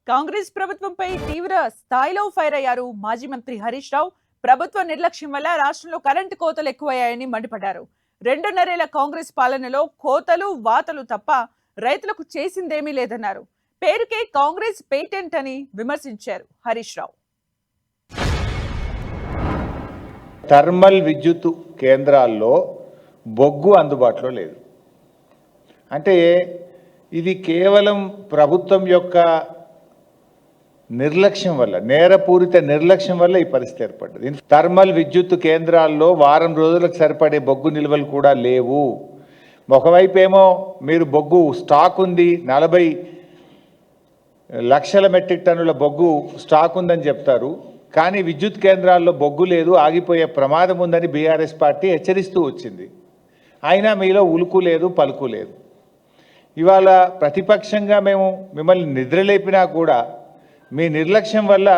కాంగ్రెస్ ప్రభుత్వంపై తీవ్ర స్థాయిలో ఫైర్ అయ్యారు మాజీ మంత్రి హరీష్ రావు. ప్రభుత్వ నిర్లక్ష్యం వల్ల రాష్ట్రంలో కరెంటు కోతలు ఎక్కువయ్యాయని మండిపడ్డారు. 2.5 ఏళ్ల కాంగ్రెస్ పాలనలో కోతలు వాతలు తప్ప రైతులకు చేసిందేమీ లేదన్నారు. పేరుకే కాంగ్రెస్ పేటెంట్ అని విమర్శించారు హరీష్ రావు. థర్మల్ విద్యుత్ కేంద్రాల్లో బొగ్గు అందుబాటులో లేదు. అంటే ఇది కేవలం ప్రభుత్వం యొక్క నిర్లక్ష్యం వల్ల, నేరపూరిత నిర్లక్ష్యం వల్ల ఈ పరిస్థితి ఏర్పడ్డది. థర్మల్ విద్యుత్ కేంద్రాల్లో వారం రోజులకు సరిపడే బొగ్గు నిల్వలు కూడా లేవు. ఒకవైపు ఏమో మీరు బొగ్గు స్టాక్ ఉంది, 40 లక్షల మెట్రిక్ టన్నుల బొగ్గు స్టాక్ ఉందని చెప్తారు. కానీ విద్యుత్ కేంద్రాల్లో బొగ్గు లేదు, ఆగిపోయే ప్రమాదం ఉందని బీఆర్ఎస్ పార్టీ హెచ్చరిస్తూ వచ్చింది. అయినా మీలో ఉలుకు లేదు, పలుకు లేదు. ఇవాళ ప్రతిపక్షంగా మేము మిమ్మల్ని నిద్రలేపినా కూడా మీ నిర్లక్ష్యం వల్ల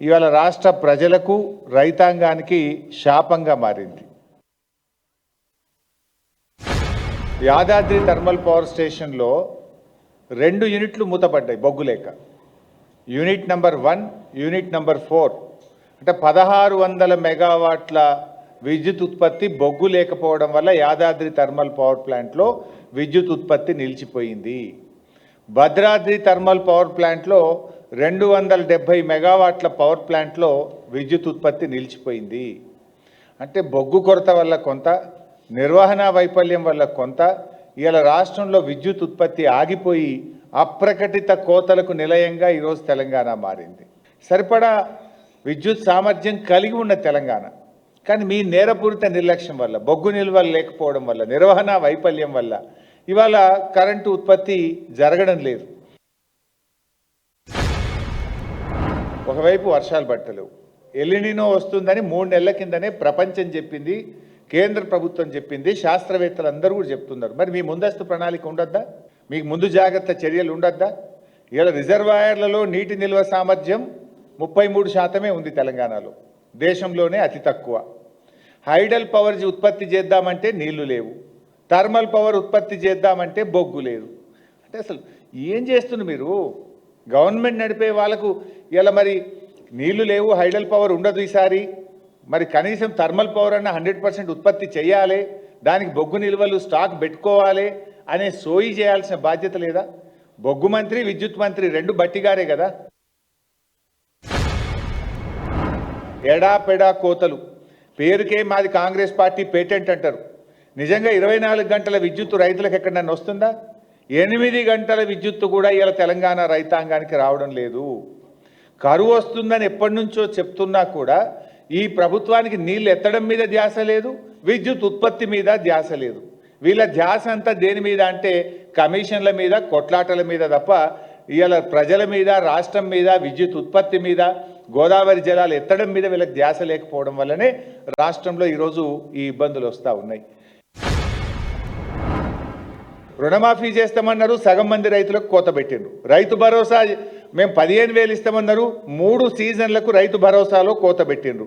ఇవాళ రాష్ట్ర ప్రజలకు, రైతాంగానికి శాపంగా మారింది. యాదాద్రి థర్మల్ పవర్ స్టేషన్లో 2 యూనిట్లు మూతపడ్డాయి బొగ్గు లేక. యూనిట్ నెంబర్ 1, యూనిట్ నెంబర్ 4 అంటే 1600 మెగావాట్ల విద్యుత్ ఉత్పత్తి బొగ్గు లేకపోవడం వల్ల యాదాద్రి థర్మల్ పవర్ ప్లాంట్లో విద్యుత్ ఉత్పత్తి నిలిచిపోయింది. భద్రాద్రి థర్మల్ పవర్ ప్లాంట్లో 270 మెగావాట్ల పవర్ ప్లాంట్లో విద్యుత్ ఉత్పత్తి నిలిచిపోయింది. అంటే బొగ్గు కొరత వల్ల కొంత, నిర్వహణ వైఫల్యం వల్ల కొంత, ఇవాళ రాష్ట్రంలో విద్యుత్ ఉత్పత్తి ఆగిపోయి అప్రకటిత కోతలకు నిలయంగా ఈరోజు తెలంగాణ మారింది. సరిపడా విద్యుత్ సామర్థ్యం కలిగి ఉన్న తెలంగాణ, కానీ మీ నేరపూరిత నిర్లక్ష్యం వల్ల, బొగ్గు నిల్వలు లేకపోవడం వల్ల, నిర్వహణ వైఫల్యం వల్ల ఇవాళ కరెంటు ఉత్పత్తి జరగడం లేదు. ఒకవైపు వర్షాలు పట్టలేవు, ఎల్నినో వస్తుందని 3 నెలల కిందనే ప్రపంచం చెప్పింది, కేంద్ర ప్రభుత్వం చెప్పింది, శాస్త్రవేత్తలు అందరూ కూడా చెప్తున్నారు. మరి మీ ముందస్తు ప్రణాళిక ఉండొద్దా? మీకు ముందు జాగ్రత్త చర్యలు ఉండొద్దా? ఇలా రిజర్వాయర్లలో నీటి నిల్వ సామర్థ్యం 33% ఉంది తెలంగాణలో, దేశంలోనే అతి తక్కువ. హైడల్ పవర్ ఉత్పత్తి చేద్దామంటే నీళ్లు లేవు, థర్మల్ పవర్ ఉత్పత్తి చేద్దామంటే బొగ్గు లేదు. అంటే అసలు ఏం చేస్తున్నారు మీరు? గవర్నమెంట్ నడిపే వాళ్ళకు ఇలా మరి నీళ్లు లేవు, హైడల్ పవర్ ఉండదు ఈసారి, మరి కనీసం థర్మల్ పవర్ అన్న 100% ఉత్పత్తి చేయాలి, దానికి బొగ్గు నిల్వలు స్టాక్ పెట్టుకోవాలి అనే సోయి చేయాల్సిన బాధ్యత లేదా? బొగ్గు మంత్రి, విద్యుత్ మంత్రి 2 బట్టిగారే కదా. ఎడాపెడా కోతలు, పేరుకే మాది కాంగ్రెస్ పార్టీ పేటెంట్ అంటారు. నిజంగా 24 గంటల విద్యుత్తు రైతులకు ఎక్కడన్నా వస్తుందా? 8 గంటల విద్యుత్తు కూడా ఇలా తెలంగాణ రైతాంగానికి రావడం లేదు. కరువు వస్తుందని ఎప్పటి నుంచో చెప్తున్నా కూడా ఈ ప్రభుత్వానికి నీళ్ళు ఎత్తడం మీద ధ్యాస లేదు, విద్యుత్ ఉత్పత్తి మీద ధ్యాస లేదు. వీళ్ళ ధ్యాస అంతా దేని మీద అంటే కమిషన్ల మీద, కొట్లాటల మీద తప్ప ఇవాళ ప్రజల మీద, రాష్ట్రం మీద, విద్యుత్ ఉత్పత్తి మీద, గోదావరి జలాలు ఎత్తడం మీద వీళ్ళకి ధ్యాస లేకపోవడం వల్లనే రాష్ట్రంలో ఈరోజు ఈ ఇబ్బందులు వస్తూ ఉన్నాయి. రుణమాఫీ చేస్తామన్నారు, సగం మంది రైతులకు కోత పెట్టిండ్రు. రైతు భరోసా మేము 15,000 ఇస్తామన్నారు, 3 సీజన్లకు రైతు భరోసాలో కోత పెట్టిండ్రు.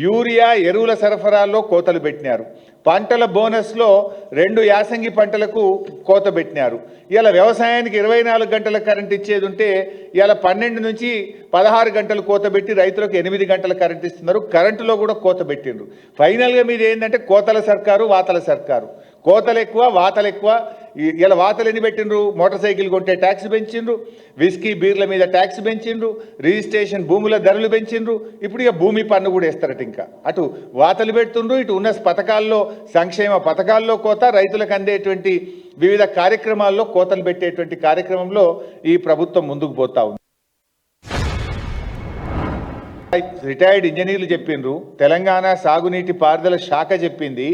యూరియా ఎరువుల సరఫరాల్లో కోతలు పెట్టినారు. పంటల బోనస్లో 2 యాసంగి పంటలకు కోత పెట్టినారు. ఇలా వ్యవసాయానికి 24 గంటల కరెంట్ ఇచ్చేది ఉంటే ఇలా 12 నుంచి 16 గంటలు కోత పెట్టి రైతులకు 8 గంటల కరెంట్ ఇస్తున్నారు. కరెంటులో కూడా కోత పెట్టిండ్రు. ఫైనల్గా మీది ఏంటంటే కోతల సర్కారు, వాతల సర్కారు. కోతలు ఎక్కువ, వాతలు ఎక్కువ. ఇలా వాతలు ఎన్ని పెట్టిండ్రు? మోటార్ సైకిల్ కొంటే ట్యాక్స్ పెంచిండ్రు, విస్కీ బీర్ల మీద ట్యాక్స్ పెంచిండ్రు, రిజిస్ట్రేషన్ భూముల ధరలు పెంచిండ్రు. ఇప్పుడు ఇక భూమి పన్ను కూడా వేస్తారట. ఇంకా అటు వాతలు పెడుతుండ్రు, ఇటు ఉన్న పథకాల్లో, సంక్షేమ పథకాల్లో కోత, రైతులకు అందేటువంటి వివిధ కార్యక్రమాల్లో కోతలు పెట్టేటువంటి కార్యక్రమంలో ఈ ప్రభుత్వం ముందుకు పోతా ఉంది. రిటైర్డ్ ఇంజనీర్లు చెప్పిండ్రు, తెలంగాణ సాగునీటి పారుదల శాఖ చెప్పింది,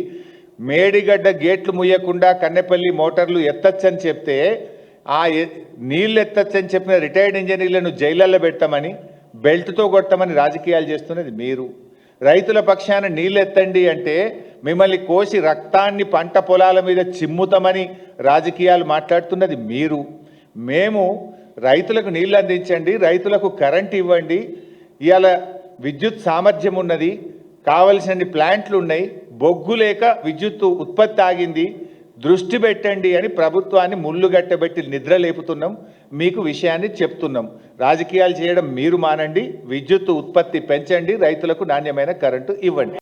మేడిగడ్డ గేట్లు ముయ్యకుండా కన్నెపల్లి మోటార్లు ఎత్తచ్చని చెప్తే ఆ నీళ్ళు ఎత్తచ్చని చెప్పిన రిటైర్డ్ ఇంజనీర్లను జైళ్ళల్లో పెట్టమని, బెల్ట్తో కొట్టమని రాజకీయాలు చేస్తున్నది మీరు. రైతుల పక్షాన నీళ్ళు ఎత్తండి అంటే మిమ్మల్ని కోసి రక్తాన్ని పంట పొలాల మీద చిమ్ముతామని రాజకీయాలు మాట్లాడుతున్నది మీరు. మేము రైతులకు నీళ్ళు అందించండి, రైతులకు కరెంట్ ఇవ్వండి, ఇవాళ విద్యుత్ సామర్థ్యం ఉన్నది, కావలసిన ప్లాంట్లు ఉన్నాయి, బొగ్గు లేక విద్యుత్ ఉత్పత్తి ఆగింది, దృష్టి పెట్టండి అని ప్రభుత్వాన్ని ముళ్ళుగట్టబెట్టి నిద్ర లేపుతున్నాం. మీకు విషయాన్ని చెప్తున్నాం. రాజకీయాలు చేయడం మీరు మానండి, విద్యుత్ ఉత్పత్తి పెంచండి, రైతులకు నాణ్యమైన కరెంటు ఇవ్వండి.